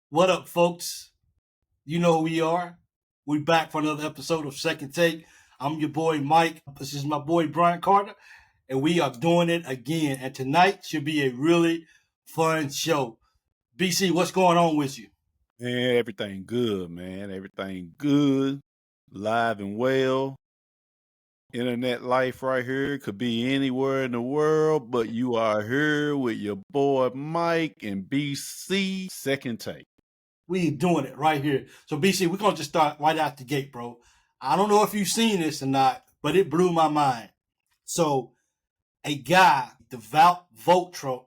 What up, folks? You know who we are. We back for another episode of Second Take. I'm your boy Mike. This is my boy Brian Carter, and we are doing it again. And tonight should be a really fun show. BC, what's going on with you? Man, everything good, man. Everything good, live and well. Internet life right here could be anywhere in the world, but you are here with your boy Mike and BC. Second Take. We doing it right here. So BC, we're gonna just start right out the gate, bro. I don't know if you've seen this or not, but it blew my mind. So a guy, devout voter,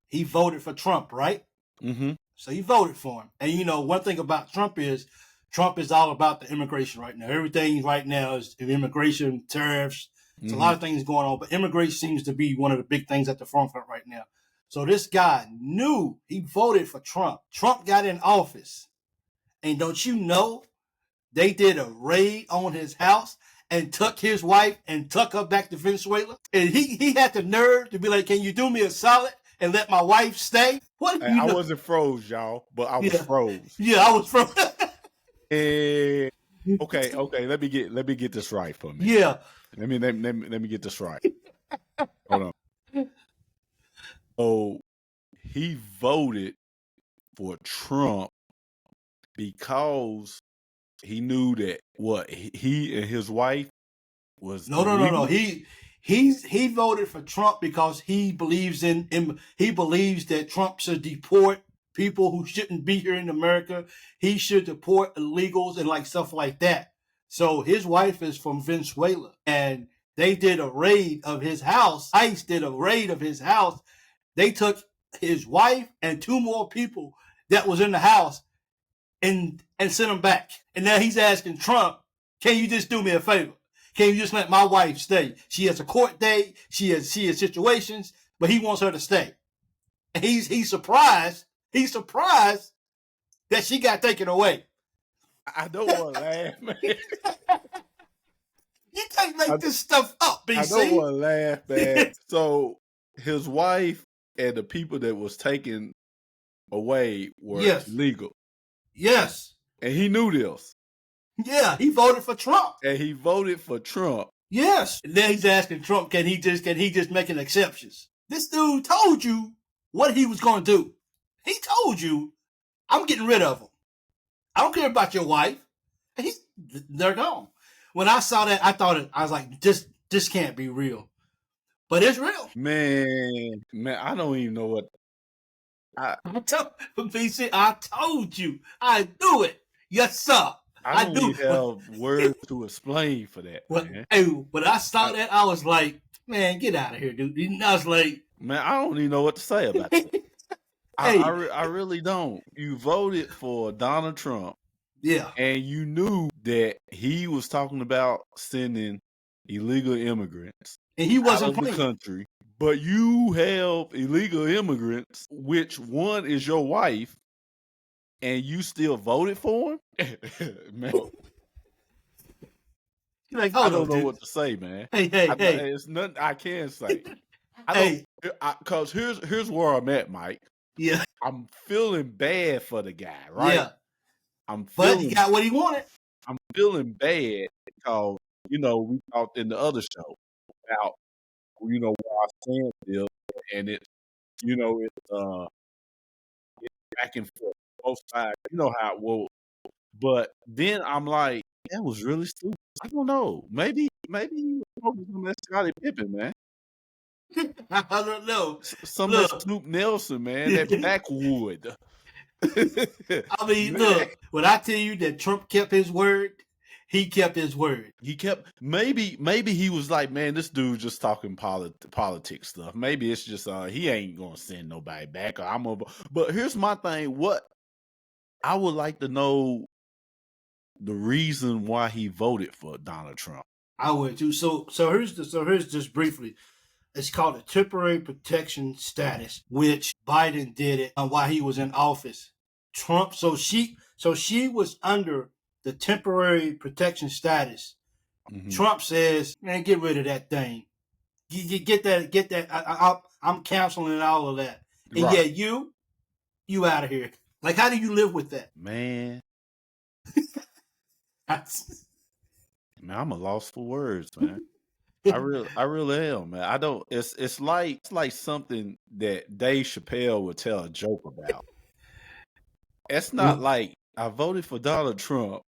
he voted for Trump, right? Mm-hmm. So he voted for him. And you know, one thing about Trump is all about the immigration right now. Everything right now is immigration, tariffs. There's a lot of things going on, but immigration seems to be one of the big things at the forefront right now. So this guy knew he voted for Trump. Trump got in office. And don't you know, they did a raid on his house and took his wife and took her back to Venezuela. And he had the nerve to be like, can you do me a solid and let my wife stay? What? Hey, I wasn't froze, y'all, but I was froze. Yeah, I was froze. Okay. Let me get this right for me. Yeah. Let me get this right. Hold on. So he voted for Trump because he knew that he and his wife was no. He voted for Trump because he believes that Trump should deport people who shouldn't be here in America. He should deport illegals and like stuff like that. So his wife is from Venezuela, and they did a raid of his house. ICE did a raid of his house. They took his wife and two more people that was in the house and sent them back. And now he's asking Trump, can you just do me a favor? Can you just let my wife stay? She has a court date. She has situations, but he wants her to stay. And he's surprised. He's surprised that she got taken away. I don't want to laugh, man. You can't make this stuff up, BC. I don't want to laugh, man. So his wife and the people that was taken away were legal. Yes. And he knew this. Yeah, he voted for Trump. And he voted for Trump. Yes. And then he's asking Trump, can he just make an exceptions? This dude told you what he was going to do. He told you, I'm getting rid of him. I don't care about your wife. And they're gone. When I saw that, I was like, this can't be real. But it's real. Man, I don't even know what. BC, I told you. I knew it. Yes, sir. I don't even have words to explain for that. When I saw that, I was like, man, get out of here, dude. And I was like, man, I don't even know what to say about that. I really don't. You voted for Donald Trump. Yeah. And you knew that he was talking about sending illegal immigrants and he wasn't out of the country. But you have illegal immigrants, which one is your wife, and you still voted for him? Man. Like, I don't know what to say, man. Hey. It's nothing I can say. Because here's where I'm at, Mike. Yeah. I'm feeling bad for the guy, right? Yeah. But he got what he wanted. I'm feeling bad because, we talked in the other show about, why I stand this, and it's back and forth, both sides. You know how it was. But then I'm like, that was really stupid. I don't know. Maybe he was that Scottie Pippen, man. I don't know. Some of that Snoop Nelson, man, that backwood. I mean, look, when I tell you that Trump kept his word, he kept his word. He kept, maybe he was like, man, this dude just talking politics stuff. Maybe it's just, he ain't going to send nobody back. But here's my thing. What I would like to know the reason why he voted for Donald Trump. I would too. So here's just briefly. It's called a temporary protection status, which Biden did it while he was in office. Trump, so she was under the temporary protection status. Mm-hmm. Trump says, man, get rid of that thing. Get that. I'm canceling all of that. And yet You out of here. Like, how do you live with that? Man, I'm a loss for words, man. I really am, man. I don't. It's like something that Dave Chappelle would tell a joke about. It's not like I voted for Donald Trump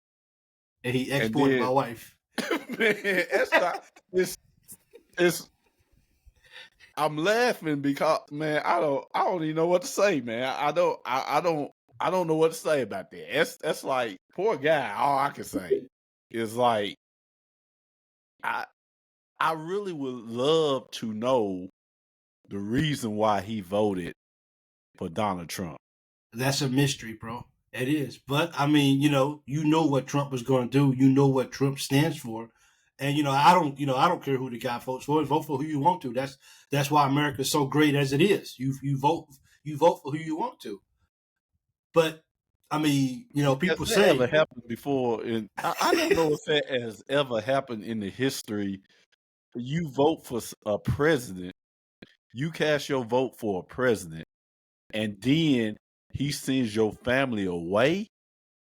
and he exported my wife. Man, it's not. It's. I'm laughing because, man, I don't even know what to say, man. I don't know what to say about that. That's like, poor guy. All I can say is like, I really would love to know the reason why he voted for Donald Trump. That's a mystery, bro. It is. But I mean, you know what Trump was going to do. You know what Trump stands for. And I don't care who the guy votes for. Vote for who you want to. That's why America is so great as it is. You vote for who you want to. But I mean, people say ever happened before, and I don't know if that has ever happened in the history. You vote for a president, you cast your vote for a president, and then he sends your family away.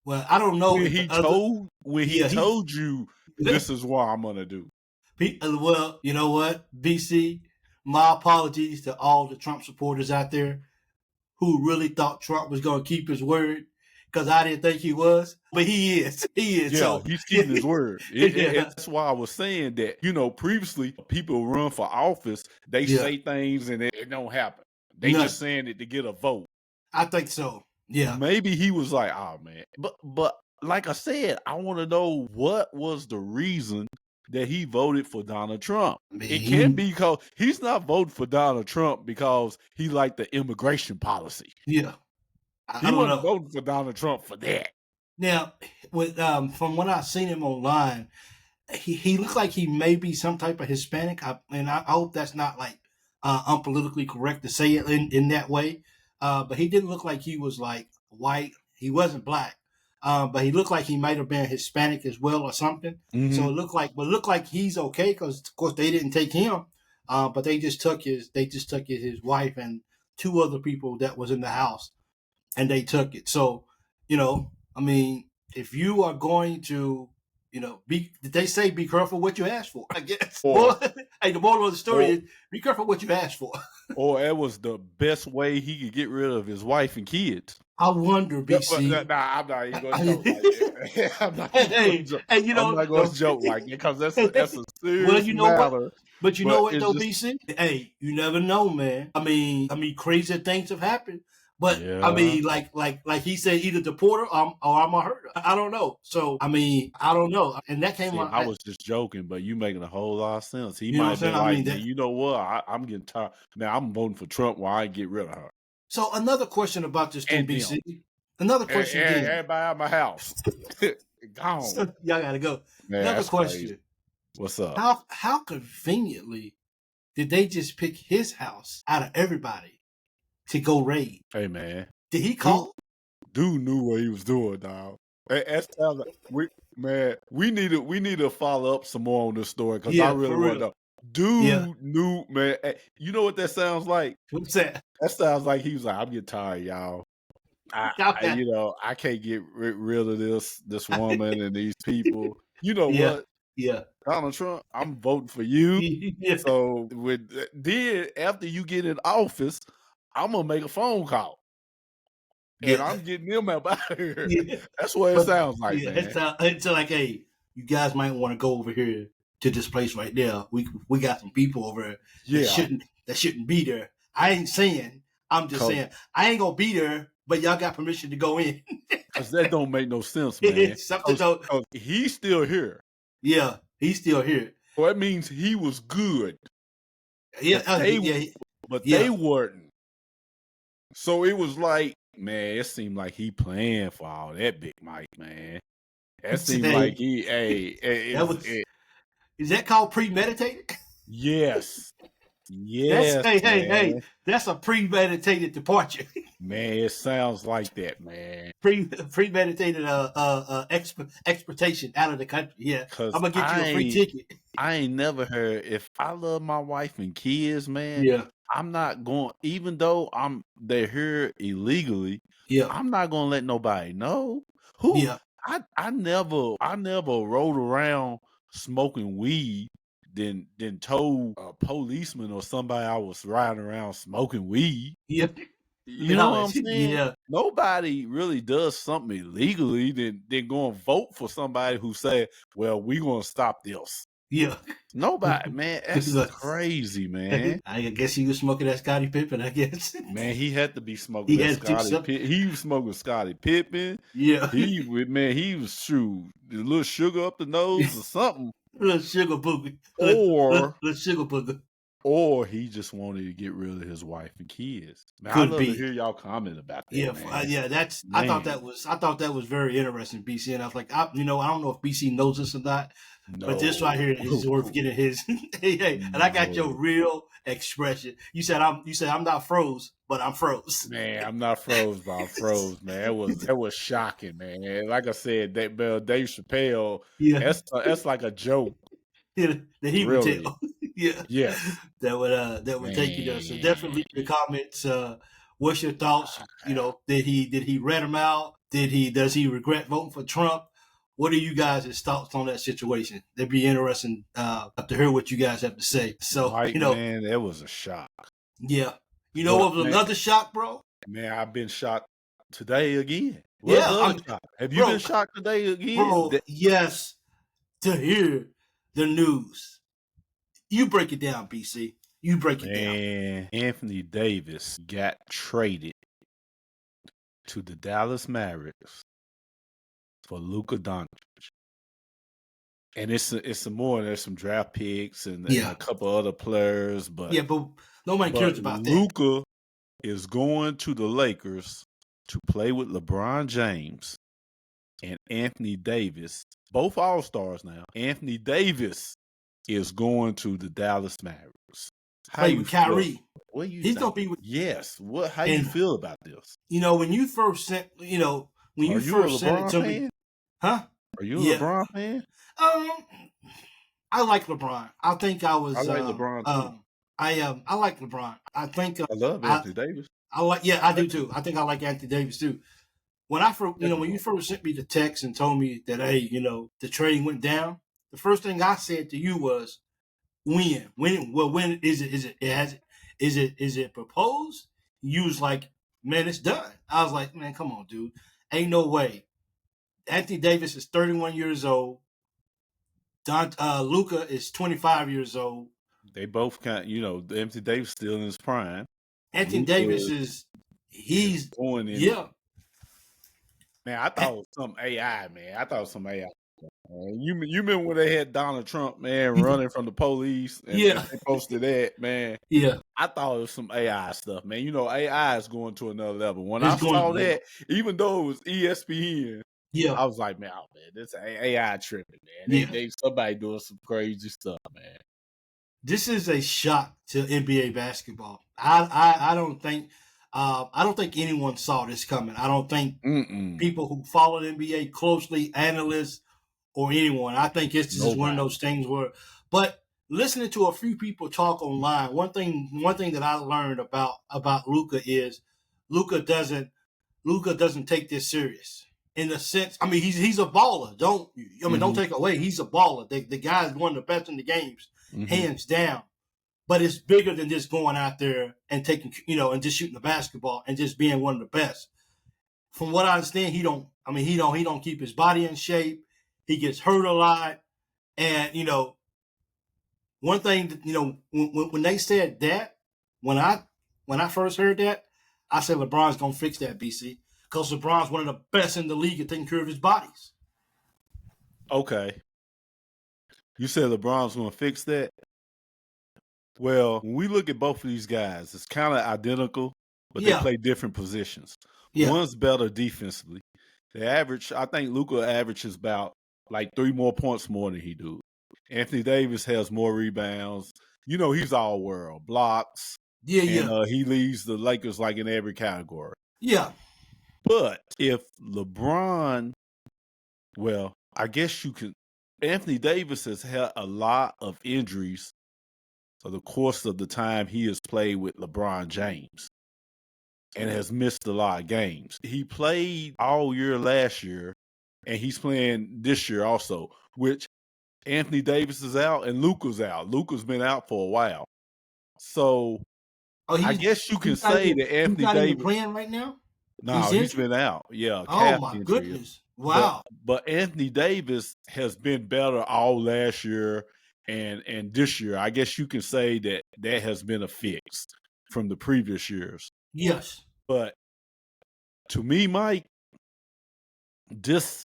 Well, I don't know. When he told you this is what I'm gonna do. Well, you know what, BC, my apologies to all the Trump supporters out there who really thought Trump was going to keep his word, because I didn't think he was, but he is. He is. Yeah, so he's keeping his word. That's why I was saying that, previously people run for office, they say things and it don't happen. They just saying it to get a vote. I think so. Yeah. Maybe he was like, oh man. But like I said, I want to know what was the reason that he voted for Donald Trump. It can't be because he's not voting for Donald Trump because he liked the immigration policy. Yeah. He wasn't voting for Donald Trump for that. Now, with from what I've seen him online, he looks like he may be some type of Hispanic, and I hope that's not like unpolitically correct to say it in that way. But he didn't look like he was like white. He wasn't black, but he looked like he might have been Hispanic as well or something. Mm-hmm. So it looked like he's okay, because of course they didn't take him, but they just took his wife and two other people that was in the house, and they took it. So I mean, if you are going to, they say be careful what you ask for, I guess. Hey, the moral of the story is be careful what you ask for. Or it was the best way he could get rid of his wife and kids. I wonder, BC. I'm not even going to joke like that. I'm not going to joke like that, because that's a serious matter. But you know what, though, BC? Hey, you never know, man. I mean, crazy things have happened. But I mean, like he said, either deported or I'm a hurt. I don't know. So I mean, I don't know. And that came out. I was just joking, but you making a whole lot of sense. He might be like, you know what? I'm getting tired. Now I'm voting for Trump while I get rid of her. So another question about this thing, BC. Another question. Everybody out of my house. Gone. So, y'all gotta go. Man, another question. Crazy. What's up? How conveniently did they just pick his house out of everybody to go raid? Hey man, did he call? Dude knew what he was doing, dog. We need to follow up some more on this story, because I really want to know. Dude knew, man. You know what that sounds like? What's that? That sounds like he was like, I'm getting tired, y'all. I can't get rid of this woman and these people. You know what? Yeah. Donald Trump, I'm voting for you. So then after you get in office, I'm gonna make a phone call, and I'm getting them out of here. Yeah. That's what it sounds like, man. It's like, hey, you guys might want to go over here to this place right there. We got some people over there that shouldn't be there. I ain't saying. I'm just saying I ain't gonna be there, but y'all got permission to go in. Because that don't make no sense, man. He's still here. Yeah, he's still here. So that means he was good. Yeah, but they weren't. So it was like, man, it seemed like he planned for all that, Big Mike, man. That seemed like he, is that called premeditated? Yes. Yes. Hey, that's a premeditated departure. Man, it sounds like that, man. Premeditated exportation out of the country. Yeah, I'm gonna get you a free ticket. I ain't never heard, if I love my wife and kids, man. Yeah. I'm not going, even though they're here illegally, Yeah. I'm not gonna let nobody know. Who Yeah. I never rode around smoking weed, then told a policeman or somebody I was riding around smoking weed. Yeah. You know what I'm saying? Yeah. Nobody really does something illegally, then go and vote for somebody who said, "Well, we gonna stop this." Yeah. Nobody, man, that's crazy, man. I guess he was smoking that Scottie Pippen, I guess. Man, he had to be smoking He that had to do Scottie something. Pippen. He was smoking Scottie Pippen. Yeah. He was shoot a little sugar up the nose or something, Little sugar booger. or Little sugar booger. or he just wanted to get rid of his wife and kids. Man, Could I'd love be. to hear y'all comment about that. Yeah, man. yeah. That's. Man. I thought that was very interesting, BC. And I was like, I don't know if BC knows this or not, but this right here is worth getting his. Hey, and I got your real expression. You said I'm not froze, but I'm froze. Man, I'm not froze, but I'm froze, man. That was shocking, man. Like I said, that Dave Chappelle. Yeah, that's like a joke. Yeah, that he would tell. Yeah, yes. That would take you there. So definitely leave your comments. What's your thoughts? You know, did he rat him out? Does he regret voting for Trump? What are you guys' thoughts on that situation? It'd be interesting to hear what you guys have to say. So man, that was a shock. Yeah. You know what was another shock, bro? Man, I've been shocked today again. Have you been shocked today again? Bro, yes. To hear the news. You break it down, BC. You break it down. Anthony Davis got traded to the Dallas Mavericks for Luka Doncic. And it's some more. There's some draft picks and a couple other players, but nobody cares about that. Luka is going to the Lakers to play with LeBron James and Anthony Davis, both All-Stars now. Anthony Davis is going to the Dallas Mavericks. How you with Kyrie? What you? He's gonna be with. Yes. What? How you feel about this? You know, when you first sent, sent it to me, huh? Are you a LeBron fan? I like LeBron. I think I was. I like LeBron too. I like LeBron. I think I love Anthony Davis. I do too. I think I like Anthony Davis too. When I first, when you first sent me the text and told me that, hey, the trading went down, the first thing I said to you was, when? When is it? Is it proposed? You was like, man, it's done. I was like, man, come on, dude. Ain't no way. Anthony Davis is 31 years old. Luka is 25 years old. They both Anthony Davis still in his prime. Anthony Davis he's going in. Yeah. Man, I thought it was some AI, man. I thought it was some AI. You remember when they had Donald Trump, man, running from the police? And they posted that, man. Yeah. I thought it was some AI stuff, man. AI is going to another level. When I saw that, even though it was ESPN, I was like, man, this AI tripping, man. Somebody doing some crazy stuff, man. This is a shock to NBA basketball. I don't think anyone saw this coming. I don't think people who follow the NBA closely, analysts or anyone. I think it's just one of those things where. But listening to a few people talk online, one thing that I learned about Luka is Luka doesn't take this serious. In the sense, I mean, he's a baller. Don't take away. He's a baller. The guy is one of the best in the games, hands down. But it's bigger than just going out there and taking, and just shooting the basketball and just being one of the best. From what I understand, he don't keep his body in shape. He gets hurt a lot. And, one thing that, when they said that, when I first heard that, I said LeBron's going to fix that, BC. Because LeBron's one of the best in the league at taking care of his bodies. Okay. You said LeBron's going to fix that? Well, when we look at both of these guys, it's kind of identical, but they play different positions. Yeah. One's better defensively. I think Luka averages about like 3 more points more than he do. Anthony Davis has more rebounds. He's all world. Blocks. Yeah. He leads the Lakers like in every category. Yeah. But if LeBron, I guess you can. Anthony Davis has had a lot of injuries for the course of the time he has played with LeBron James. and has missed a lot of games. He played all year last year, and he's playing this year also, which Anthony Davis is out and Luka's out. Luka's been out for a while. So I guess you can say that Anthony he's not even Davis playing right now? No, he's been out. Yeah, Oh calf my injury. goodness. Wow. But Anthony Davis has been better all last year and this year. I guess you can say that has been a fix from the previous years. Yes. But to me, Mike, this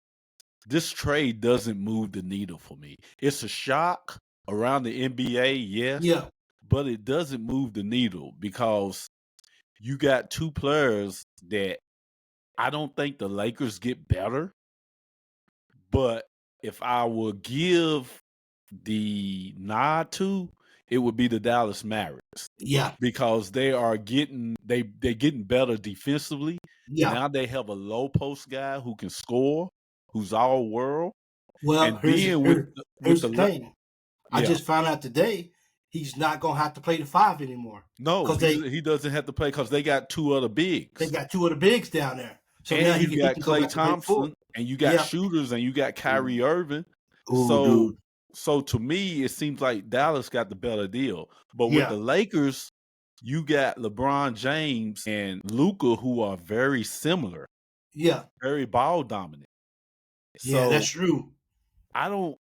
trade doesn't move the needle for me. It's a shock around the NBA, yes. Yeah. But it doesn't move the needle because you got two players that I don't think the Lakers get better. But if I would give the nod to, it would be the Dallas Mavericks. Yeah. Because they are getting they're getting better defensively. Yeah. Now they have a low post guy who can score, who's all world. Well, And here's then the thing. I Yeah. just found out today he's not going to have to play the 5 anymore. No, 'Cause he doesn't have to play because they got two other bigs. They got two of the bigs down there. So now And he you got can go Klay back to play Thompson, full. and you got Yeah. shooters, and you got Kyrie Irving. Ooh, So to me, it seems like Dallas got the better deal. But with Yeah. the Lakers, you got LeBron James and Luka, who are very similar, Yeah. very ball dominant. Yeah, So that's true. I don't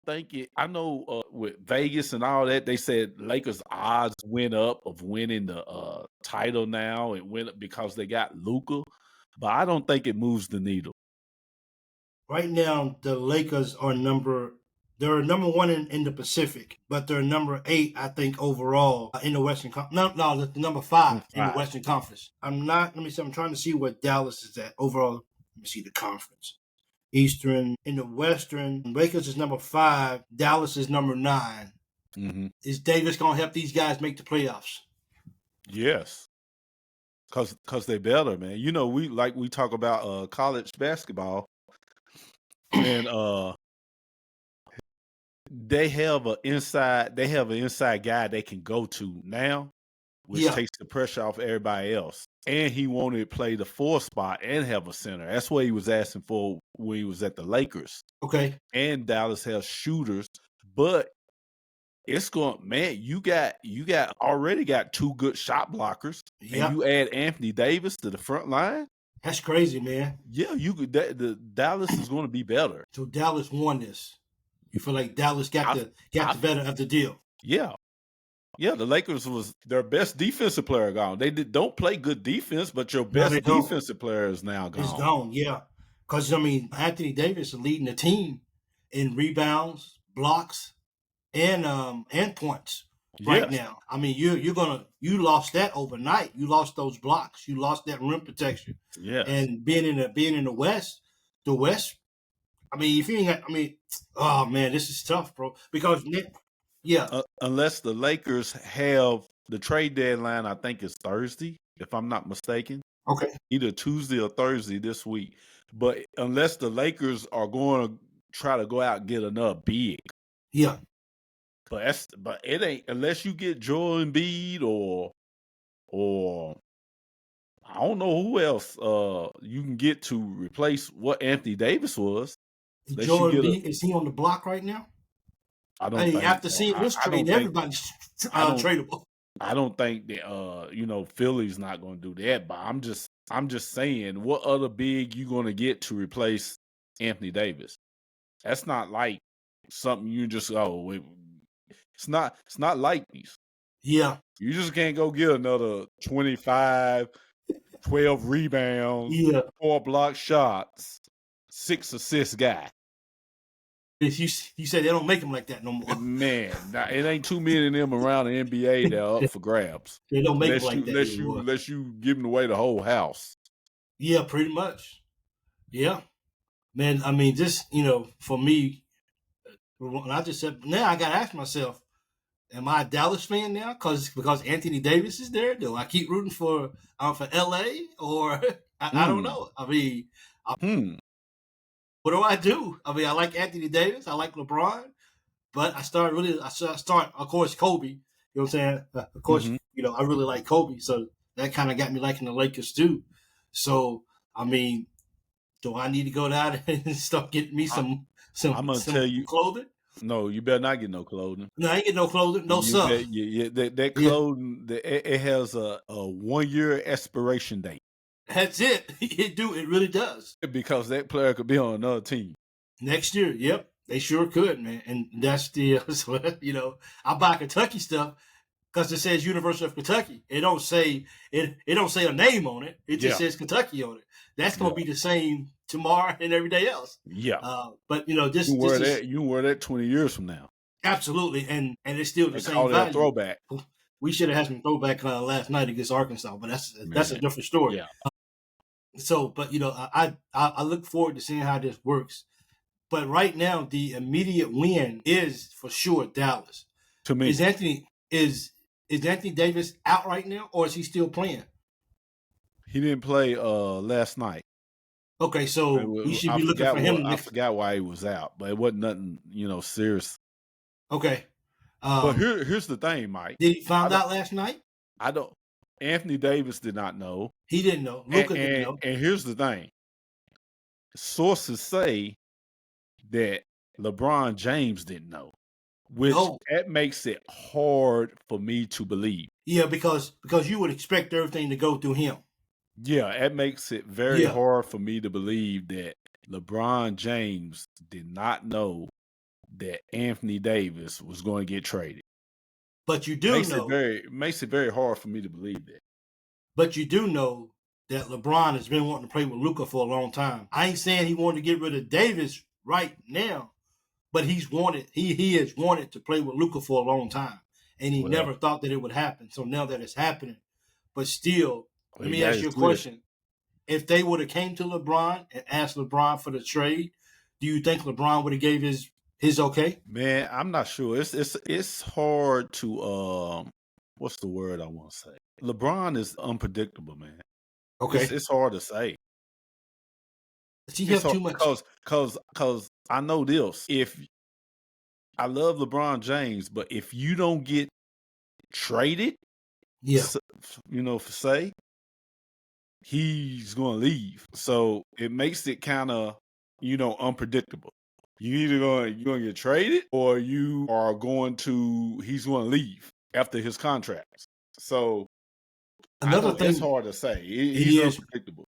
think it. I know with Vegas and all that, they said Lakers' odds went up of winning the title now. It went up because they got Luka, but I don't think it moves the needle. Right now, the Lakers are they're number 1 in the Pacific, but they're number 8, I think, overall in the Western Conference. No, the number 5 in the Western Conference. I'm trying to see where Dallas is at overall. Let me see the conference. Eastern. In the Western, Lakers is number 5. Dallas is number 9. Mm-hmm. Is Davis going to help these guys make the playoffs? Yes. Cause they better, man. You know, we talk about college basketball, and they have an inside guy they can go to now, which Yeah. takes the pressure off everybody else. And he wanted to play the 4 spot and have a center. That's what he was asking for when he was at the Lakers. Okay. And Dallas has shooters, but it's going, man, you already got 2 good shot blockers. Yeah. And you add Anthony Davis to the front line. That's crazy, man. Yeah, the Dallas is going to be better. So Dallas won this. You feel like Dallas got the better of the deal? Yeah. Yeah, the Lakers was their best defensive player gone. They don't play good defense, but your best defensive player is now gone. It's gone, yeah. Because, Anthony Davis is leading the team in rebounds, blocks, and points right now. You lost that overnight. You lost those blocks. You lost that rim protection. Yeah. And being in the West, if you ain't got, oh man, this is tough, bro. Because unless the Lakers have the trade deadline, I think it's Thursday, if I'm not mistaken. Okay. Either Tuesday or Thursday this week. But unless the Lakers are going to try to go out and get another big. Yeah. But it ain't unless you get Joel Embiid or I don't know who else you can get to replace what Anthony Davis was. Joel Embiid, is he on the block right now? After seeing this trade, everybody's tradable. I don't think that Philly's not going to do that. But I'm just saying, what other big you going to get to replace Anthony Davis? That's not like something you just it's not like these. Yeah, you just can't go get another 25, 12 rebounds, 4 block shots, 6 assist guy. You said they don't make them like that no more. Man, it ain't too many of them around the NBA that are up for grabs. They don't make them like that anymore. Unless you giving away the whole house. Yeah, pretty much. Yeah. Man, just, for me, when I just said, now I got to ask myself, am I a Dallas fan now? Because Anthony Davis is there? Do I keep rooting for LA? Or I don't know. What do I do? I like Anthony Davis. I like LeBron. But I start, of course, Kobe. You know what I'm saying? Of course, I really like Kobe. So that kind of got me liking the Lakers too. So I mean, do I need to go down and start getting me some I'm gonna tell you, clothing? no, you better not get no clothing. No, I ain't getting no clothing, no stuff. That clothing, it has a 1 year expiration date. That's it. It really does. Because that player could be on another team next year. Yep, they sure could, man. And that's the I buy Kentucky stuff because it says University of Kentucky. It don't say a name on it. It just says Kentucky on it. That's gonna be the same tomorrow and every day else. Yeah. But you wear that 20 years from now. Absolutely, and it's still the same value. Throwback. We should have had some throwback last night against Arkansas, but that's a different story. Yeah. So, but I look forward to seeing how this works. But right now, the immediate win is for sure Dallas. To me, is Anthony Davis out right now, or is he still playing? He didn't play last night. Okay, so we should be looking for him. I forgot why he was out, but it wasn't nothing serious. Okay, but here's the thing, Mike. Did he find out last night? I don't. Anthony Davis did not know. He didn't know. Luka didn't know. And here's the thing. Sources say that LeBron James didn't know, which that makes it hard for me to believe. Yeah, because you would expect everything to go through him. Yeah, that makes it very hard for me to believe that LeBron James did not know that Anthony Davis was going to get traded. But you do know. It makes it very hard for me to believe that. But you do know that LeBron has been wanting to play with Luka for a long time. I ain't saying he wanted to get rid of Davis right now, but he has wanted to play with Luka for a long time, and he never thought that it would happen. So now that it's happening, but still, let me ask you a question: if they would have came to LeBron and asked LeBron for the trade, do you think LeBron would have gave his okay? Man, I'm not sure. It's hard to what's the word I want to say? LeBron is unpredictable, man. Okay, it's hard to say. Does he have too much? Because I know this. If I love LeBron James, but if you don't get traded, say he's going to leave. So it makes it kind of unpredictable. You either you're going to get traded, or you are he's going to leave after his contract. So another thing, it's hard to say. He's unpredictable.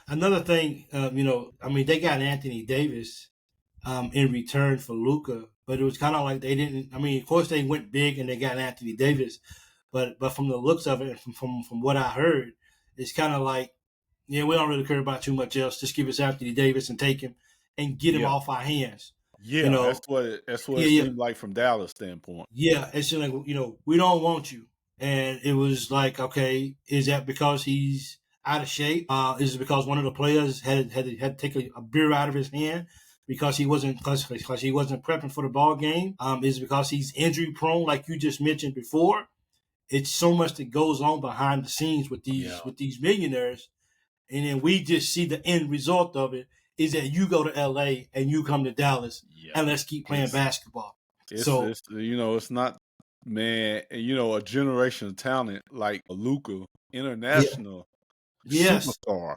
Another thing, they got Anthony Davis in return for Luka, but it was kind of like they didn't. Of course they went big and they got Anthony Davis, but from the looks of it, from what I heard, it's kind of like, we don't really care about too much else. Just give us Anthony Davis and take him and get him off our hands. Yeah, that's what it seemed like from Dallas' standpoint. Yeah, it's like, we don't want you. And it was like, okay, is that because he's out of shape? Is it because one of the players had to take a beer out of his hand because he wasn't prepping for the ball game? Is it because he's injury prone, like you just mentioned before? It's so much that goes on behind the scenes with these millionaires, and then we just see the end result of it is that you go to LA and you come to Dallas and let's keep playing basketball. It's not, man, a generation of talent like a Luka, international superstar,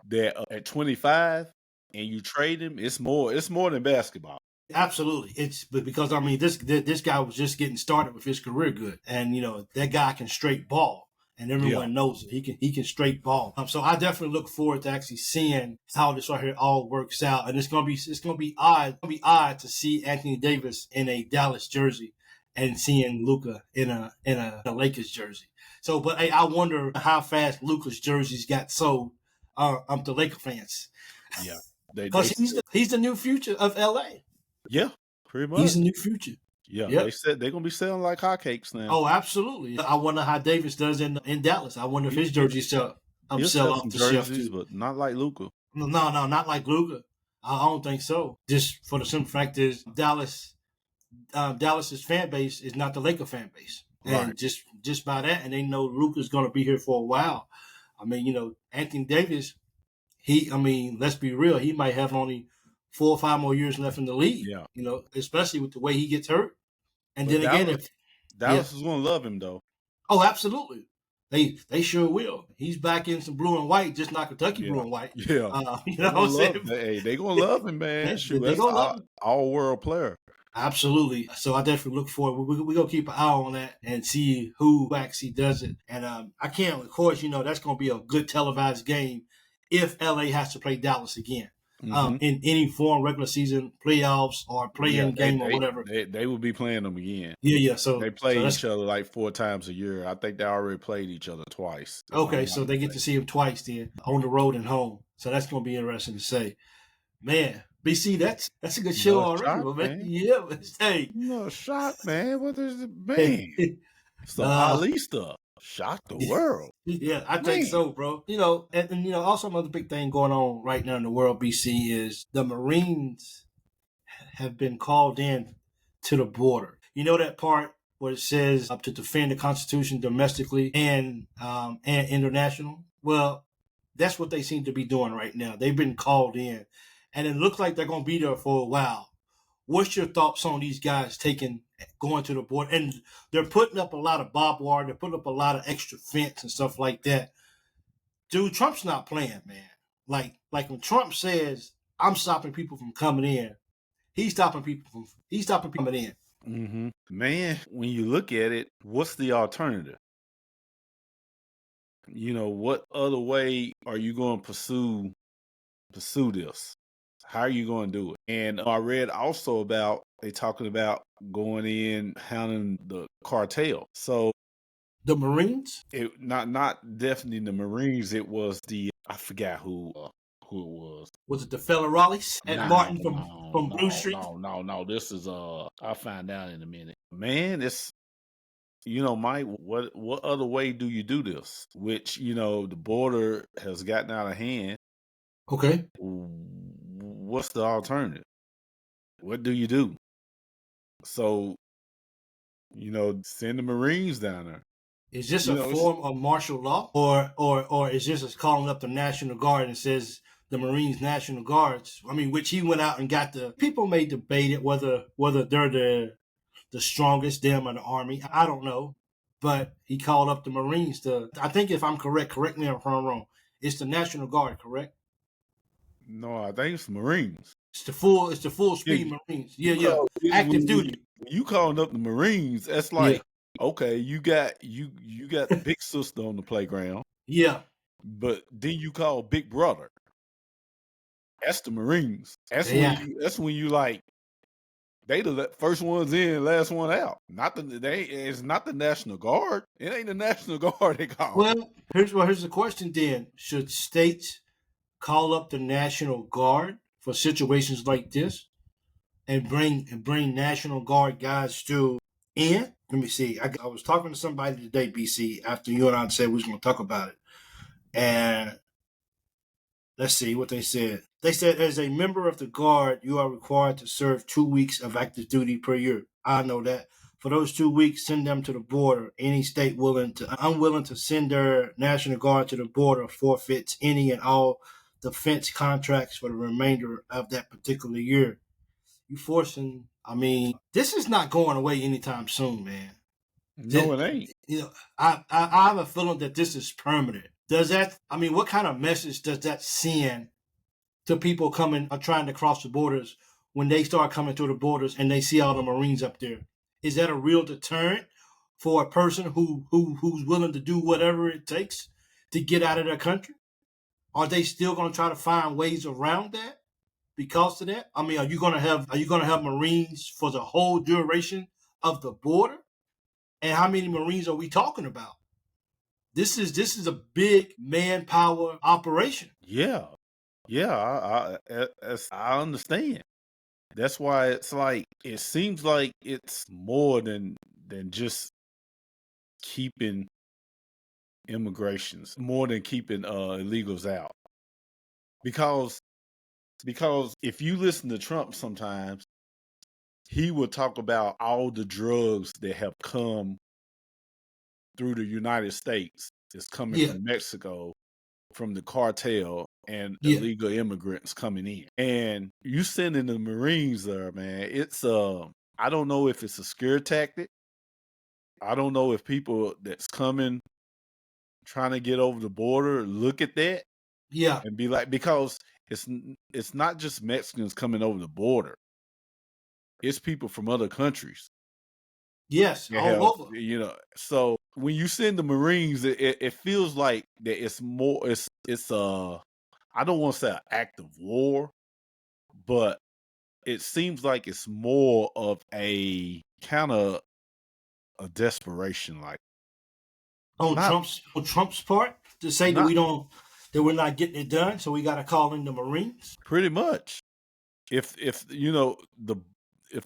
that at 25 and you trade him, it's more than basketball. Absolutely. It's because this guy was just getting started with his career good, and that guy can straight ball. And everyone knows it. He can straight ball. So I definitely look forward to actually seeing how this right here all works out. And it's gonna be odd to see Anthony Davis in a Dallas jersey and seeing Luka in a Lakers jersey. So, but hey, I wonder how fast Luka's jerseys got sold to Laker fans. Yeah, because he's the new future of LA. Yeah, pretty much. He's the new future. Yeah, they said they're gonna be selling like hotcakes now. Oh, absolutely. I wonder how Davis does in Dallas. I wonder if his jerseys sell off the shelf too. But not like Luka. No, not like Luka. I don't think so. Just for the simple fact is Dallas's fan base is not the Laker fan base, and just by that, and they know Luka's going to be here for a while. Anthony Davis, let's be real, he might have only 4 or 5 more years left in the league. Yeah, especially with the way he gets hurt. And but then Dallas is going to love him, though. Oh, absolutely. They sure will. He's back in some blue and white, just not Kentucky blue Yeah. and white. Yeah. You They know what I'm gonna love saying? hey, they gonna love him, man. Shoot, They that's gonna love him. all world player. Absolutely. So I definitely look forward. We're going to keep an eye on that and see who actually does it. And I can't, of course, that's going to be a good televised game if LA has to play Dallas again. In any form, regular season, playoffs, or play-in game or whatever. They will be playing them again. Yeah. So they play each other like 4 times a year. I think they already played each other twice. Okay, so they get to see him twice then, on the road and home. So that's going to be interesting to say. Man, BC, that's a good show already, man. Yeah, but hey. No shot, man. What is it, man? Some Ali stuff. Shocked the world. Yeah, I think so, bro. And also another big thing going on right now in the world, BC, is the Marines have been called in to the border. You know that part where it says to defend the Constitution domestically and international? Well, that's what they seem to be doing right now. They've been called in, and it looks like they're going to be there for a while. What's your thoughts on these guys going to the border? And they're putting up a lot of barbed wire. They're putting up a lot of extra fence and stuff like that. Dude, Trump's not playing, man. Like when Trump says, "I'm stopping people from coming in," he's stopping people coming in. Mm-hmm. Man, when you look at it, what's the alternative? What other way are you going to pursue this? How are you going to do it? And I read also about they talking about going in handling the cartel. So the Marines? It not definitely the Marines. It was I forgot who it was. Was it the fella Raleighs at Martin from Blue Street? No. This is I'll find out in a minute. Man, it's Mike, what other way do you do this? Which, the border has gotten out of hand. Okay. What's the alternative? What do you do? So, send the Marines down there. Is this a form of martial law, or is this calling up the National Guard and says the Marines National Guards? I mean, which he went out and got the people may debate it whether they're the strongest, them or the Army. I don't know, but he called up the Marines I think if I'm correct me if I'm wrong, it's the National Guard, correct? No, I think it's the Marines. It's the full speed Marines. Yeah. Active duty. You calling up the Marines? That's like, okay, you got the big sister on the playground. Yeah. But then you call Big Brother. That's the Marines. That's when you like they the first ones in, last one out. It's not the National Guard. It ain't the National Guard they call. Well, here's the question then. Should states call up the National Guard for situations like this and bring National Guard guys in? Let me see. I was talking to somebody today, BC, after you and I said we was going to talk about it. And let's see what they said. They said, as a member of the Guard, you are required to serve 2 weeks of active duty per year. I know that. For those 2 weeks, send them to the border. Any state unwilling to send their National Guard to the border forfeits any and all defense contracts for the remainder of that particular year. This is not going away anytime soon, man. No, it ain't. I have a feeling that this is permanent. What kind of message does that send to people coming or trying to cross the borders when they start coming through the borders and they see all the Marines up there? Is that a real deterrent for a person who's willing to do whatever it takes to get out of their country? Are they still going to try to find ways around that because of that? Are you going to have Marines for the whole duration of the border? And how many Marines are we talking about? This is a big manpower operation. Yeah. I understand. That's why it's like it seems like it's more than just keeping immigrations, more than keeping illegals out. Because if you listen to Trump sometimes, he will talk about all the drugs that have come through the United States is coming from Mexico, from the cartel and illegal immigrants coming in. And you sending the Marines there, man, it's I don't know if it's a scare tactic. I don't know if people that's coming trying to get over the border look at that Yeah. and be like, because it's not just Mexicans coming over the border. It's people from other countries. Yes, That all have, over. so when you send the Marines, it feels like that it's more, it's I don't want to say an act of war, but it seems like it's more of a kind of a desperation, like On not Trump's part, to say that not we're not getting it done, so we got to call in the Marines. pretty much. If if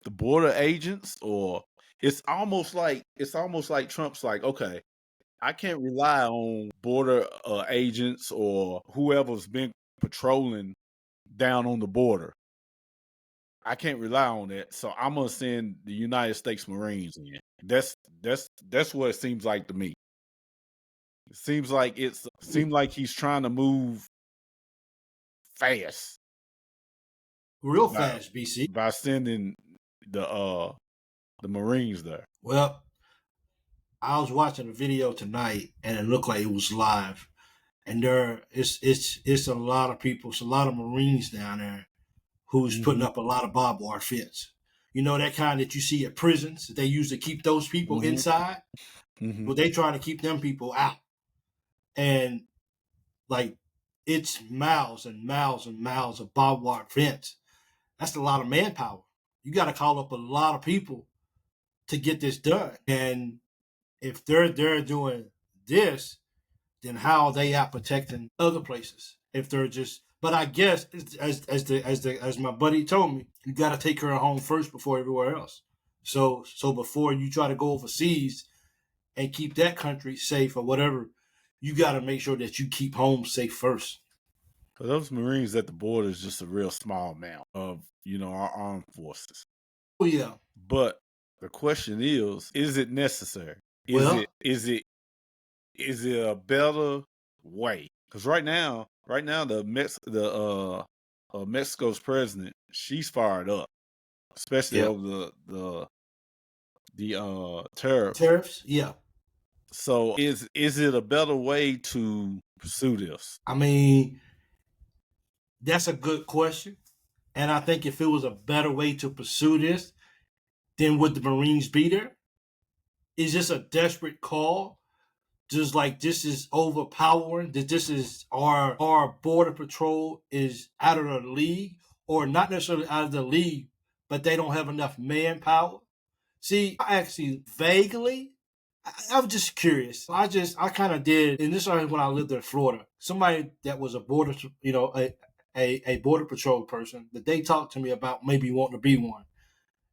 the border agents, or it's almost like Trump's like, okay, I can't rely on border agents or whoever's been patrolling down on the border. I can't rely on that, so I'm gonna send the United States Marines in. That's what it seems like to me. It seems like he's trying to move fast Real by, fast, BC. by sending the Marines there. Well, I was watching a video tonight, and it looked like it was live. And it's a lot of people, it's a lot of Marines down there who's putting up a lot of barbed wire fence. You know, that kind that you see at prisons that they use to keep those people inside? Well, they trying to keep them people out. And like, it's miles and miles and miles of barbed wire fence. That's a lot of manpower. You got to call up a lot of people to get this done. And if they're doing this, then how are they out protecting other places? If they're just, but I guess as my buddy told me, you got to take care of home first before everywhere else. So before you try to go overseas and keep that country safe or whatever, you got to make sure that you keep home safe first. For those Marines at the border is just a real small amount of our armed forces. Oh yeah. But the question is it necessary? Is it a better way? Because right now Mexico's president, she's fired up, especially over the tariffs. Yeah. So is it a better way to pursue this? I mean, that's a good question. And I think if it was a better way to pursue this, then would the Marines be there? Is this a desperate call? Just like this is overpowering, that this is our border patrol is out of the league, or not necessarily out of the league, but they don't have enough manpower. See, I actually vaguely, I'm just curious. I kind of did, and this was when I lived in Florida. Somebody that was a border, a border patrol person, that they talked to me about maybe wanting to be one.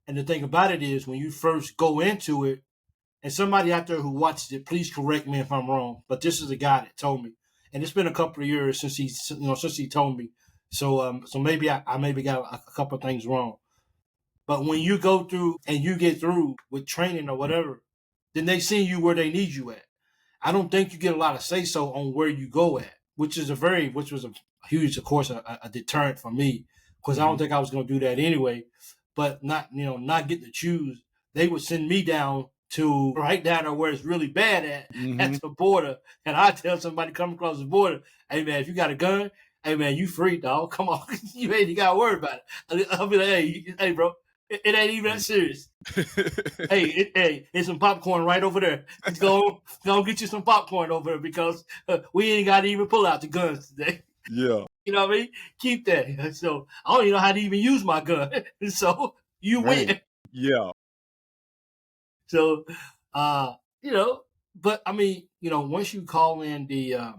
And the thing about it is, when you first go into it, and somebody out there who watches it, please correct me if I'm wrong, but this is a guy that told me, and it's been a couple of years since he told me. So maybe I maybe got a couple of things wrong. But when you go through and you get through with training or whatever, then they send you where they need you at. I don't think you get a lot of say so on where you go at, which was a huge, of course, a deterrent for me, because I don't think I was going to do that anyway. But not getting to choose, they would send me down to right down there where it's really bad at the border. And I tell somebody coming across the border, hey man, if you got a gun, hey man, you free, dog. Come on. You ain't got to worry about it. I'll be like, hey bro, it ain't even that serious. hey, it's some popcorn right over there. Go get you some popcorn over there, because we ain't got to even pull out the guns today. Yeah. You know what I mean? Keep that. So I don't even know how to even use my gun. So you win. Yeah. So, but I mean, once you call in the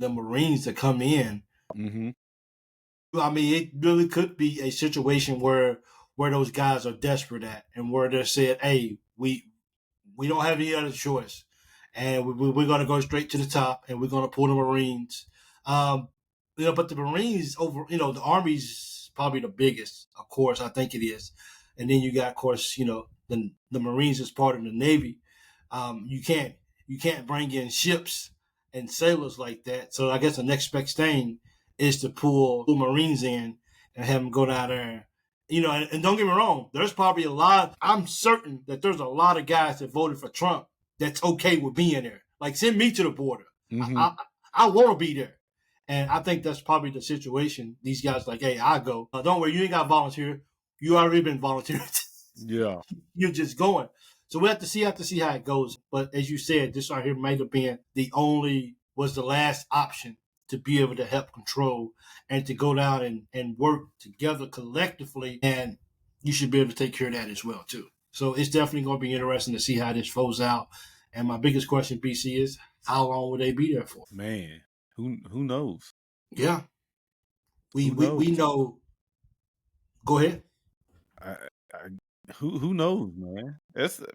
Marines to come in, I mean, it really could be a situation where those guys are desperate at, and where they're saying, hey, we don't have any other choice, and we're going to go straight to the top, and we're going to pull the Marines. But the Marines the Army's probably the biggest, of course, I think it is. And then you got, of course, the Marines is part of the Navy. You can't bring in ships and sailors like that. So I guess the next best thing is to pull Marines in and have them go down there. And don't get me wrong, there's probably I'm certain that there's a lot of guys that voted for Trump that's okay with being there. Like, send me to the border. Mm-hmm. I want to be there. And I think that's probably the situation. These guys like, hey, I go. Don't worry, you ain't got to volunteer. You already been volunteering. Yeah. You're just going. So we have to see how it goes. But as you said, this right here might have been was the last option to be able to help control and to go down and work together collectively. And you should be able to take care of that as well, too. So it's definitely going to be interesting to see how this flows out. And my biggest question, BC, is how long will they be there for? Man, who knows? Yeah. We know. Go ahead. Who knows,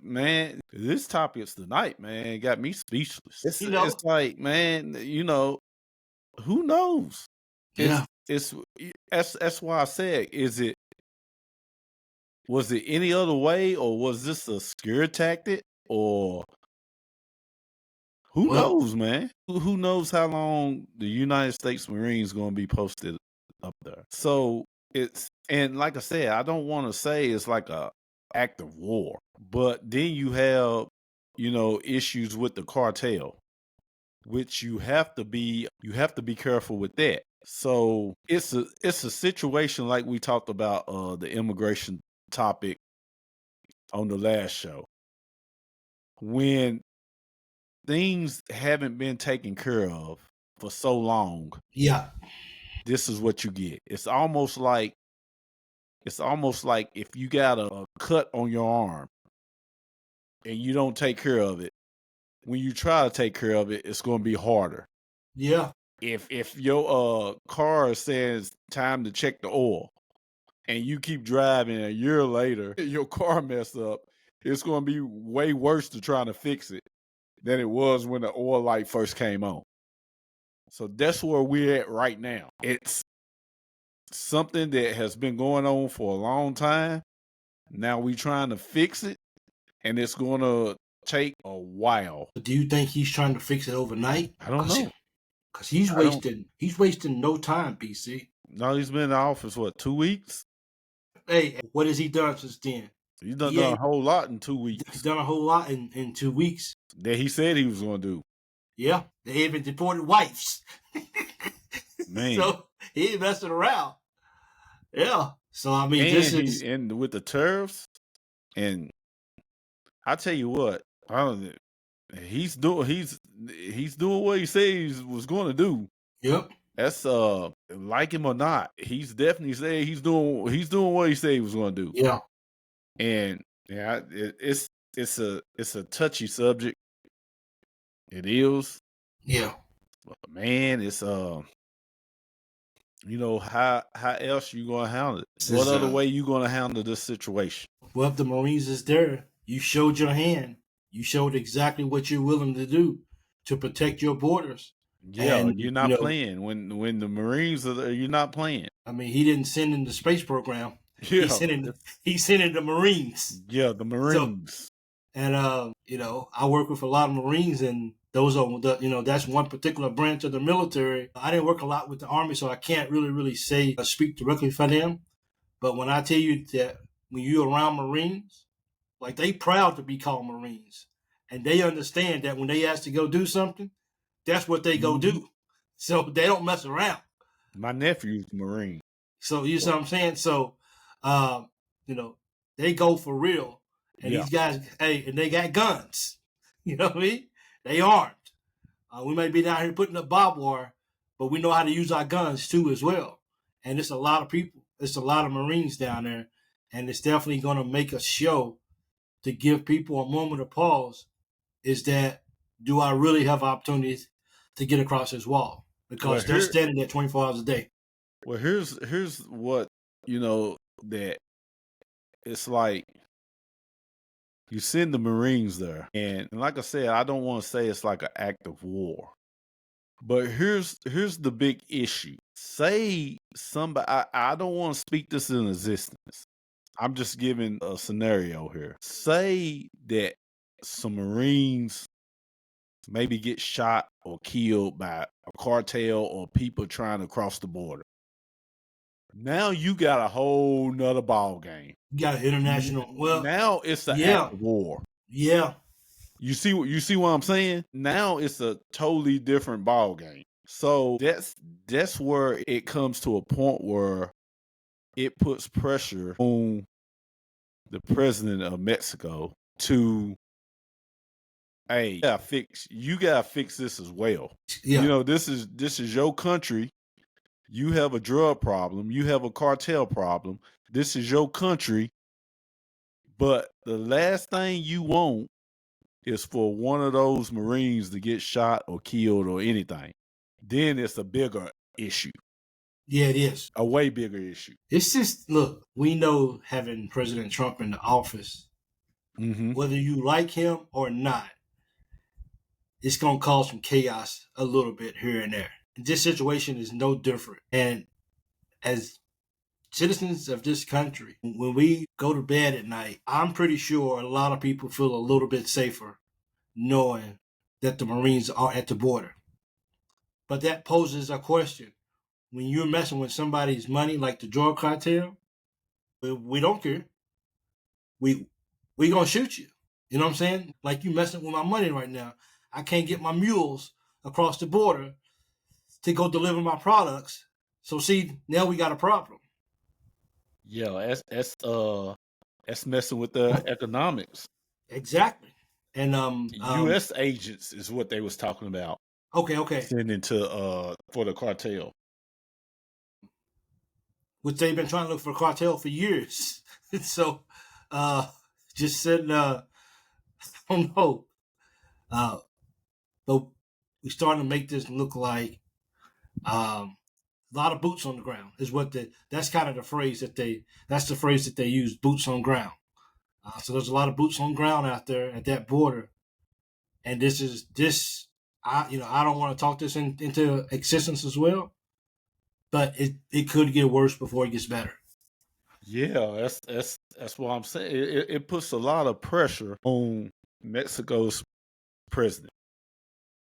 man? This topic's tonight, man, got me speechless. It's like, man, who knows? Yeah. That's why I said, was it any other way, or was this a scare tactic, or who knows, man? Who knows how long the United States Marines going to be posted up there? So and like I said, I don't want to say it's like a act of war, but then you have, issues with the cartel, which you have to be careful with that. So it's a situation like we talked about the immigration topic on the last show, when things haven't been taken care of for so long. Yeah. This is what you get. It's almost like if you got a cut on your arm and you don't take care of it, when you try to take care of it, it's going to be harder. Yeah. If your car says time to check the oil and you keep driving, a year later your car messed up, it's going to be way worse to try to fix it than it was when the oil light first came on. So that's where we're at right now. It's something that has been going on for a long time. Now we're trying to fix it, and it's going to take a while. Do you think he's trying to fix it overnight? I don't know. Because he's wasting no time, BC. No, he's been in the office, 2 weeks? Hey, what has he done since then? He's done a whole lot in 2 weeks. He's done a whole lot in 2 weeks. That he said he was going to do. Yeah, they even deported wives. Man. So he ain't messing around. Yeah. So I mean, and with the tariffs, and I tell you what, he's doing what he said he was going to do. Yep. That's like him or not, he's definitely saying he's doing what he said he was going to do. Yeah. And yeah, it's a touchy subject. It is. Yeah. But man, it's how else you gonna handle it? What other way you gonna handle this situation? Well, if the Marines is there, you showed your hand. You showed exactly what you're willing to do to protect your borders. Yeah, and, you're not playing. When the Marines are there, you're not playing. I mean, he didn't send in the space program. Yeah. He sent in the Marines. Yeah, the Marines. So, and I work with a lot of Marines, and those are that's one particular branch of the military. I didn't work a lot with the Army, so I can't really speak directly for them. But when I tell you that when you're around Marines, like, they proud to be called Marines, and they understand that when they ask to go do something, that's what they go do. So they don't mess around. My nephew's a Marine. So you see what I'm saying? So, they go for real. And these guys, and they got guns. You know what I mean? They armed. We may be down here putting up barbed wire, but we know how to use our guns too as well. And it's a lot of people. It's a lot of Marines down there. And it's definitely going to make a show to give people a moment of pause. Is that, do I really have opportunities to get across this wall? Because they're standing there 24 hours a day. Well, here's what, that it's like you send the Marines there. And like I said, I don't want to say it's like an act of war. But here's the big issue. Say somebody, I don't want to speak this in existence. I'm just giving a scenario here. Say that some Marines maybe get shot or killed by a cartel or people trying to cross the border. Now you got a whole nother ball game. You got an international. Well, now it's an act of war. Yeah. You see what I'm saying? Now it's a totally different ball game. So that's where it comes to a point where it puts pressure on the president of Mexico to, hey, you gotta fix this as well. Yeah. You know, this is your country. You have a drug problem. You have a cartel problem. This is your country. But the last thing you want is for one of those Marines to get shot or killed or anything. Then it's a bigger issue. Yeah, it is. A way bigger issue. It's just, look, we know having President Trump in the office, whether you like him or not, it's going to cause some chaos a little bit here and there. This situation is no different. And as citizens of this country, when we go to bed at night, I'm pretty sure a lot of people feel a little bit safer knowing that the Marines are at the border. But that poses a question. When you're messing with somebody's money like the drug cartel, we don't care. We gonna shoot you. You know what I'm saying? Like, you messing with my money right now. I can't get my mules across the border to go deliver my products. So see, now we got a problem. Yeah, that's messing with the economics. Exactly. And U.S. agents is what they was talking about. Okay. Sending to for the cartel, which they've been trying to look for cartel for years. So, just said, I don't know. But we're starting to make this look like a lot of boots on the ground is what that's kind of the phrase that they use, boots on ground. So there's a lot of boots on ground out there at that border. And I don't want to talk this into existence as well, but it could get worse before it gets better. Yeah, that's what I'm saying. It puts a lot of pressure on Mexico's president,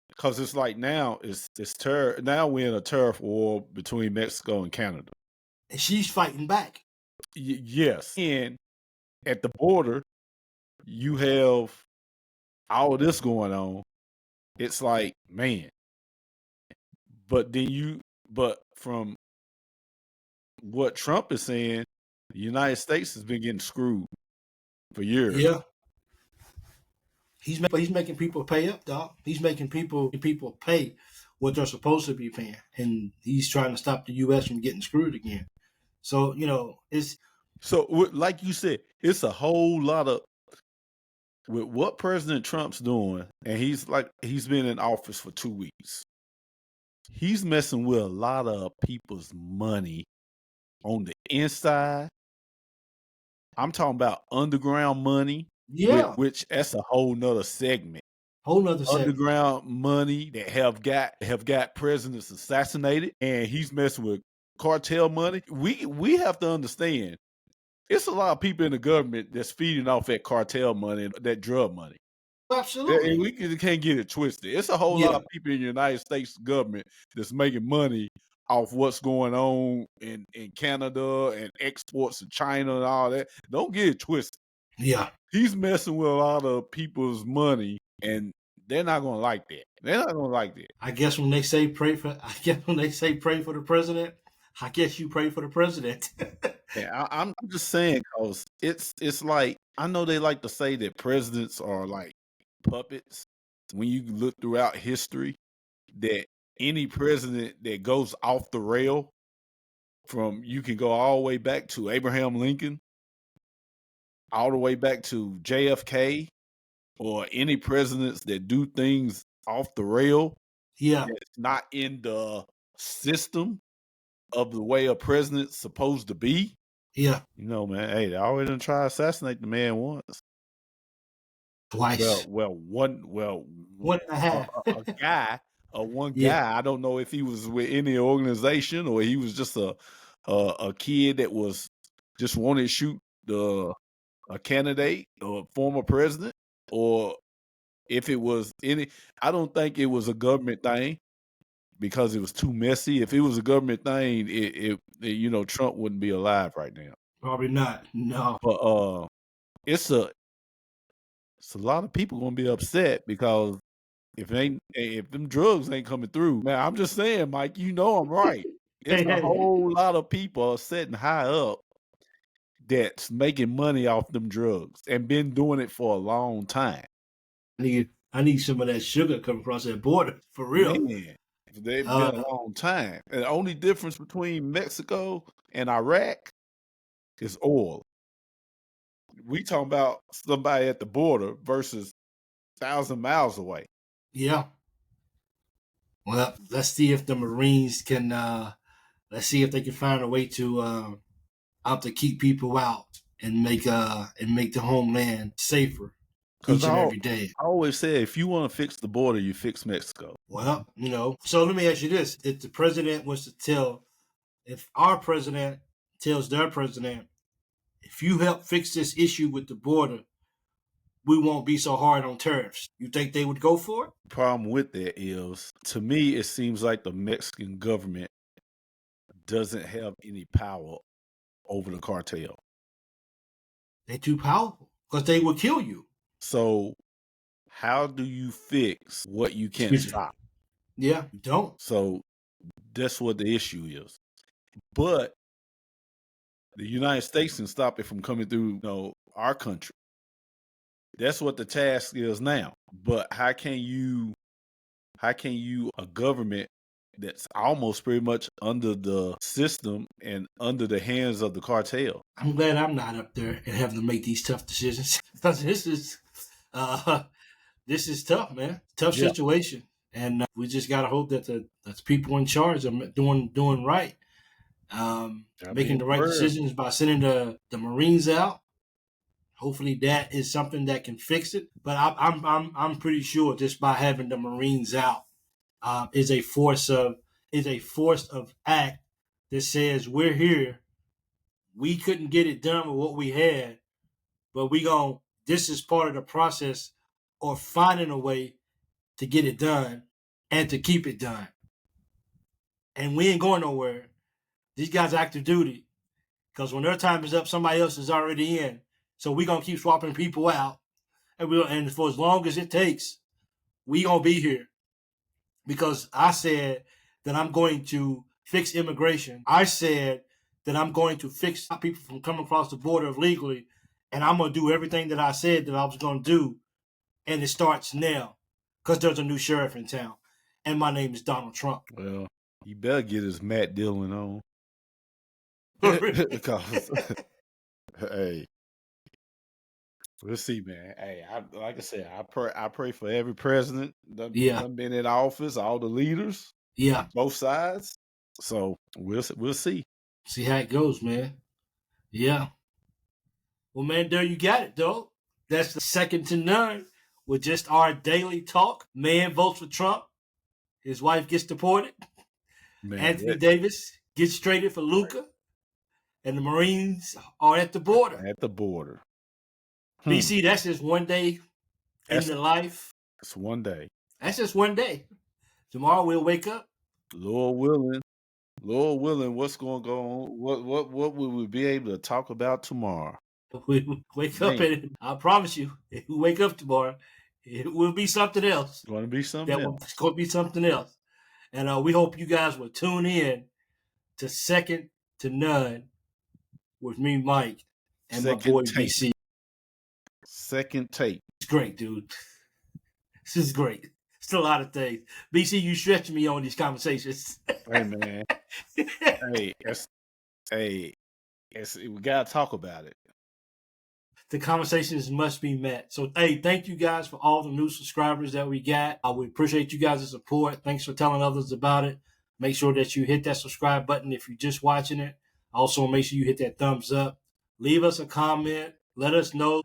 because it's like now now we're in a tariff war between Mexico and Canada, and she's fighting back. Yes, and at the border, you have all this going on. It's like, man, but from what Trump is saying, the United States has been getting screwed for years. Yeah. He's making people pay up, dog. He's making people pay what they're supposed to be paying, and he's trying to stop the U.S. from getting screwed again. So like you said, it's a whole lot of with what President Trump's doing, and he's been in office for 2 weeks. He's messing with a lot of people's money on the inside. I'm talking about underground money. Yeah. Which that's a whole nother segment. Underground money that have got presidents assassinated, and he's messing with cartel money. We have to understand, it's a lot of people in the government that's feeding off that cartel money, that drug money. Absolutely. And we can't get it twisted. It's a whole lot of people in the United States government that's making money off what's going on in Canada and exports to China and all that. Don't get it twisted. Yeah. He's messing with a lot of people's money, and they're not going to like that. They're not going to like that. I guess when they say pray for the president, I guess you pray for the president. Yeah, I'm just saying, because it's like, I know they like to say that presidents are like puppets. When you look throughout history, that any president that goes off the rail, you can go all the way back to Abraham Lincoln, all the way back to JFK, or any presidents that do things off the rail, that's not in the system of the way a president's supposed to be. Yeah. You know, man, hey, they already done try to assassinate the man once. Twice. One and a half. One guy. I don't know if he was with any organization or he was just a kid that was just wanted to shoot a candidate or former president, or if it was I don't think it was a government thing, because it was too messy. If it was a government thing, it Trump wouldn't be alive right now. Probably not. No. But So a lot of people gonna be upset because if them drugs ain't coming through. Now I'm just saying, Mike, you know I'm right. It's a whole lot of people sitting high up that's making money off them drugs and been doing it for a long time. I need some of that sugar coming across that border for real. Man, they've been a long time. And the only difference between Mexico and Iraq is oil. We talking about somebody at the border versus 1,000 miles away. Yeah. Well, let's see if the Marines can. Let's see if they can find a way to keep people out and make the homeland safer each and every day. I always say, if you want to fix the border, you fix Mexico. Well, so let me ask you this: if the president was to if our president tells their president, if you help fix this issue with the border, we won't be so hard on tariffs, you think they would go for it? The problem with that is, to me, it seems like the Mexican government doesn't have any power over the cartel. They're too powerful because they will kill you. So how do you fix what you can't stop? Yeah, you don't. So that's what the issue is. But the United States can stop it from coming through, our country. That's what the task is now. But how can you, a government that's almost pretty much under the system and under the hands of the cartel? I'm glad I'm not up there and having to make these tough decisions because this is tough, man. Tough situation, and we just gotta hope that the people in charge are doing right, making the right decisions by sending the Marines out. Hopefully, that is something that can fix it. But I'm pretty sure just by having the Marines out is a force of act that says we're here. We couldn't get it done with what we had, but this is part of the process of finding a way to get it done and to keep it done. And we ain't going nowhere. These guys are active duty because when their time is up, somebody else is already in. So we're going to keep swapping people out. And for as long as it takes, we going to be here. Because I said that I'm going to fix immigration. I said that I'm going to fix people from coming across the border illegally. And I'm going to do everything that I said that I was going to do. And it starts now because there's a new sheriff in town. And my name is Donald Trump. Well, you better get his Matt Dillon on. Because, hey, we'll see, man. Hey, like I said, I pray for every president that been in office, all the leaders, both sides. So we'll see. See how it goes, man. Yeah. Well, man, there you got it, though. That's the second to none with just our daily talk. Man votes for Trump. His wife gets deported. Man, Anthony Davis gets traded for Luka. And the Marines are at the border. BC, that's just one day in the life. It's one day. That's just one day. Tomorrow we'll wake up. Lord willing, what's going to go on? What will we be able to talk about tomorrow? We wake up and I promise you, if we wake up tomorrow, it will be something else. It's going to be something else. It's going to be something else. And we hope you guys will tune in to Second to None with me, Mike, and my boy BC. Second take. It's great, dude. This is great. It's a lot of things. BC, you stretch me on these conversations. Hey, man. we got to talk about it. The conversations must be met. So, hey, thank you guys for all the new subscribers that we got. We appreciate you guys' support. Thanks for telling others about it. Make sure that you hit that subscribe button if you're just watching it. Also, make sure you hit that thumbs up. Leave us a comment. Let us know,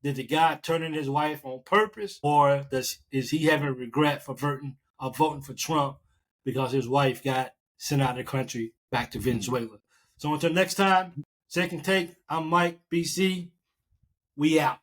did the guy turn in his wife on purpose, or is he having regret for voting for Trump because his wife got sent out of the country back to Venezuela? So until next time, Second Take, I'm Mike, BC. We out.